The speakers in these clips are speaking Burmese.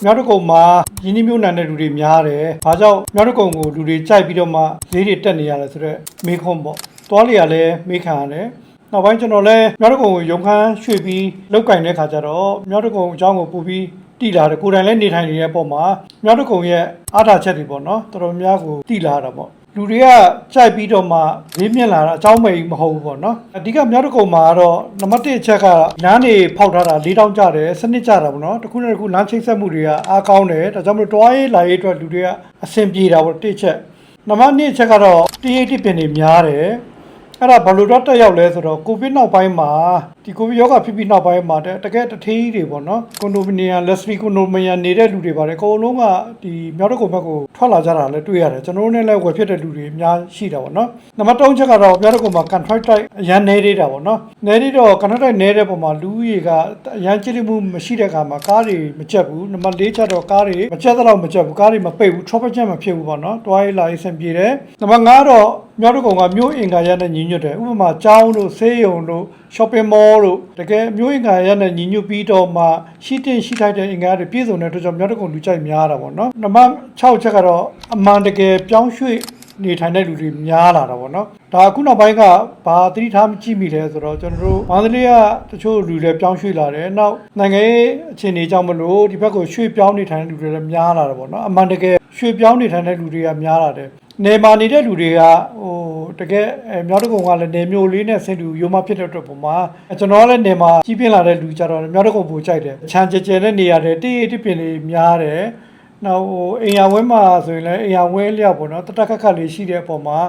မြောက်တကုံမှာရင်းနှီးမြှုပ်နှံတဲ့လူတွေများတယ်။ဘာကြောင့်မြောက်တကုံကိုလူတွေကြိုက်ပြီးတော့မှဈေးတွေတက်နေရလဲဆိုတော့မေးခွန်းပေါ့။သွားလေရလဲမေးခံရတယ်။နောက်ပိုင်းကျွန်တော်လည်းမြောက်တကုံကိုရုံခန်းရွှေ့ပြီးလောက်ကင်တဲ့ခါကျတော့မြောက်တကုံအကြောင်းကိုပို့ပြီးတိလာတယ်ကိုယ်တိုင်လည်းနေထိုင်နေတဲ့ပုံမှာမြောက်တကုံရဲ့အားထားချက်တွေပေါ့နော်တော်တော်များကိုတိလာတာပေါ့လူတွေကကြိုက်ပြီးတော့မှဈေးမြင့်လာတာအကြောင်းမဟုတ်ဘူးပေါ့နော်အဓိကမြောက်တကုံမှာတော့နံပါတ်1အချက်ကလမ်းတွေဖောက်ထားတာ၄တောင်းကျတယ်စနစ်ကျတာပေါ့နော်တစ်ခုနဲ့တစ်ခုလမ်းချိတ်ဆက်မှုတွေကအားကောင်းတယ်ဒါကြောင့်မလို့တွားရေးလာရေးအတွက်လူတွေကအဆင်ပြေတာပေါ့တစ်ချက်နံပါတ်2အချက်ကတော့180ပင်တွေများတယ်အဲ့ဒါဘာလို့တော့တက်ရောက်လဲဆိုတော့ကိုဗစ်နောက်ပိုင်းမှာဒီကိုဗစ်ရောဂါဖြစ်ပြီးနောက်ပိုင်းမှာတကယ်တထေးတွေပေါ့နော်ကွန်ဒိုမီနီယမ်လက်စထရီကွန်ဒိုမီနီယမ်နေတဲ့လူတွေပါတယ်အကုန်လုံးကဒီမြောက်တကုံဘက်ကိုထွက်လာကြတာလည်းတွေ့ရတယ်ကျွန်တော်တို့နဲ့လည်းဝယ်ဖြစ်တဲ့လူတွေအများရှိတာပေါ့နော်နံပါတ်3ချက်ကတော့မြောက်တကုံမှာ contract type အရန်နေနေတာပေါ့နော်နေနေတော့ contract type နေတဲ့ပုံမှာလူကြီးကအရန်ကြည့်မှုမရှိတဲ့အခါမှာကားတွေမကျက်ဘူးနံပါတ်4ချက်တော့ကားတွေမကျက်တော့မကျက်ဘူးကားတွေမပိတ်ဘူး traffic jam မဖြစ်ဘူးပေါ့နော်တွားရေးလာရေးဆင်ပြေတယ်နံပါတ်5တော့မြောက်တကုံကမြို့အင်္ဂါရနဲ့ညီညွတ်တယ်ဥပမာကျောင်းတို့ဆေးရုံတို့ shopping mall တို့တကယ်မြို့အင်္ဂါရနဲ့ညီညွတ်ပြီးတော့မှရှိထိုက်တဲ့အင်္ဂါတွေပြည့်စုံတဲ့အတွက်ကြောင့်မြောက်တကုံလူကြိုက်များတာပေါ့နော်နံပါတ်6ချက်ကတော့အမှန်တကယ်ပြောင်းရွှေ့နေထိုင်တဲ့လူတွေများလာတာပေါ့နော်ဒါအခုနောက်ပိုင်းကဘာသတိထားကြည့်မိလဲဆိုတော့ကျွန်တော်တို့မန္တလေးကတချို့လူတွေပြောင်းရွှေ့လာတယ်နောက်နိုင်ငံရေးအခြေအနေကြောင့်မလို့ဒီဘက်ကိုရွှေ့ပြောင်းနေထိုင်တဲ့လူတွေလည်းများလာတယ်ပေါ့နော်အမှန်တကယ်ရွှေ့ပြောင်းနေထိုင်တဲ့လူတွေကများလာတယ်နေမာနေတဲ့လူတွေကတကယ်မြောက်တကုံကလည်းနေမျိုးလေးနဲ့ဆင်တူရိုးမဖြစ်တဲ့အတွက်ပုံမှာကျွန်တော်လည်းနေမာကြီးပြင်းလာတဲ့လူကြတော့မြောက်တကုံပိုကြိုက်တယ်ချမ်းကျဲနဲ့နေရတယ်တိပင်လေးများတယ်နောက်အိမ်ရဝဲမှာဆိုရင်လည်းအိမ်ရဝဲလျောက်ပေါ့နော်တတခက်လေးရှိတဲ့အပေါ်မှာ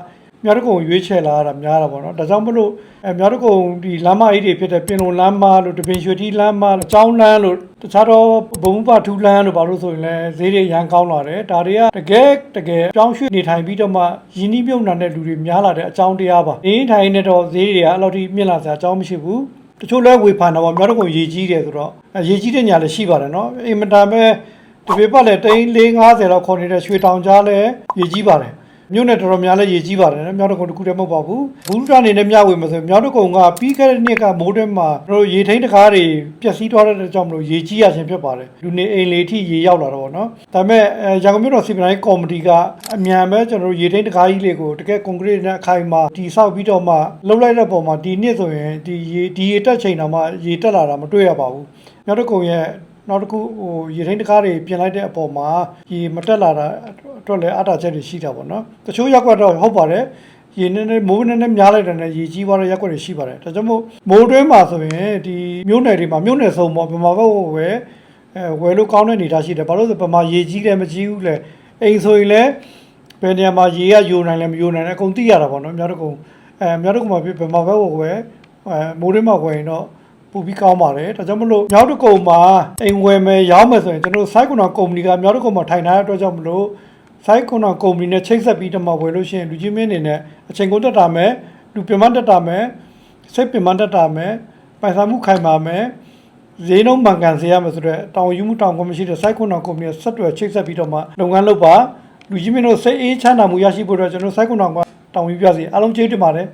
မြောက်တကုံရွေးချယ်လာတာများတာပေါ့နော်ဒါကြောင့်မလို့မြောက်တကုံဒီလမ်းမကြီးတွေဖြစ်တဲ့ပင်လုံလမ်းမလို့တပင်ရွှေတီလမ်းမလို့ကျောင်းလမ်းလို့တခြားတော့ဘုံပါထူးလမ်းလို့ဘာလို့ဆိုရင်လည်းဈေးတွေရန်ကောင်းလာတယ်ဒါတွေကတကယ်ပြောင်းရွှေ့နေထိုင်ပြီးတော့မှရင်းနှီးမြှုပ်နှံတဲ့လူတွေများလာတဲ့အကြောင်းတရားပါနေထိုင်နေတော့ဈေးတွေကအဲ့လောက်ထိမြင့်လာစရာအကြောင်းမရှိဘူးတချို့လဲဝေဖန်တော့မြောက်တကုံရေကြီးတယ်ဆိုတော့ရေကြီးတဲ့ညာလည်းရှိပါတယ်နော်အိမ်မတန်ပဲတပေပတ်လည်းတိန်း450လောက်ခေါ်နေတဲ့ရွှေတောင်ကြားလည်းရေကြီးပါတယ်မြို့နယ်တော်တော်များလည်းရေကြီးပါတယ်နော်မြောက်တကုံတခုတည်းမဟုတ်ပါဘူးဘူးရအနေနဲ့မျှဝေမှာဆိုမြောက်တကုံကပြီးခဲ့တဲ့နှစ်ကမိုးတွင်းမှာတို့ရေထိန်းတကားတွေပျက်စီးသွားတဲ့ကြောင့်မလို့ရေကြီးရခြင်းဖြစ်ပါတယ်လူနေအိမ်လေထိရေရောက်လာတော့ဗောနော်ဒါပေမဲ့ရန်ကုန်မြို့တော်စီမံကိန်းကော်မတီကအမြန်ပဲကျွန်တော်တို့ရေထိန်းတကားကြီးလေးကိုတကယ်ကွန်ကရစ်နဲ့အခိုင်အမာတည်ဆောက်ပြီးတော့မှလှုပ်လိုက်တဲ့ပုံမှာဒီနှစ်ဆိုရင်ဒီရေတက်ချိန်တော့မှရေတက်လာတာမတွေ့ရပါဘူးမြောက်တကုံရဲ့နောက်တစ်ခုရေထိန်းတကားတွေပြင်လိုက်တဲ့အပေါ်မှာရေမတက်လာတာအတွက်လည်းအတားချက်တွေရှိတာပေါ့နော်တချို့ရက်ကွက်တော့ဟုတ်ပါတယ်ရေနည်းနည်းမိုးနည်းနည်းများလိုက်တဲ့နဲ့ရေကြီးသွားတဲ့ရက်ကွက်တွေရှိပါတယ်ဒါကြောင့်မိုးတွင်းမှာဆိုရင်ဒီမြို့နယ်တွေမှာမြို့နယ်ဆုံးပေါ့ဗမာဘက်ကိုဝယ်လို့ကောင်းတဲ့နေသားရှိတယ်ဘာလို့ဆိုဗမာရေကြီးတယ်မကြီးဘူးလေအိမ်ဆိုရင်လည်းဘယ်နေရာမှာရေကယိုနိုင်လဲမယိုနိုင်လဲအကုန်သိရတာပေါ့နော်မြောက်တကုံမြောက်တကုံမှာဗမာဘက်ကိုမိုးတွင်းမှာဝယ်ရင်တော့ပူပြီးကောင်းပါတယ်ဒါကြောင့်မလို့မြောက်တကုံမှာအိမ်ဝယ်မယ်ရောင်းမယ်ဆိုရင်ကျွန်တော်တို့စိုက်ကွန်တော်ကုမ္ပဏီကမြောက်တကုံမှာထိုင်ထားတဲ့အတွက်ကြောင့်မလို့စိုက်ကွန်တော်ကုမ္ပဏီနဲ့ချိတ်ဆက်ပြီးတော့မှဝယ်လို့ရှိရင်လူကြီးမင်းအနေနဲ့အချိန်ကုန်တက်တာမယ်လူပြမတက်တာမယ်စိတ်ပြမတက်တာမယ်ပိုင်ဆိုင်မှုခိုင်မာမယ်ဈေးနှုန်းမှန်ကန်စေရမယ်ဆိုတော့တောင်ယူမှုတောင်ကုန်မရှိတဲ့စိုက်ကွန်တော်ကုမ္ပဏီဆက်တွယ်ချိတ်ဆက်ပြီးတော့မှလုပ်ငန်းလုပ်ပါလူကြီးမင်းတို့စိတ်အေးချမ်းသာမှုရရှိဖို့အတွက်ကျွန်တော်စိုက်ကွန်တော်ကတောင်ယူပြစီအားလုံးကျေးဇူးတင်ပါတယ်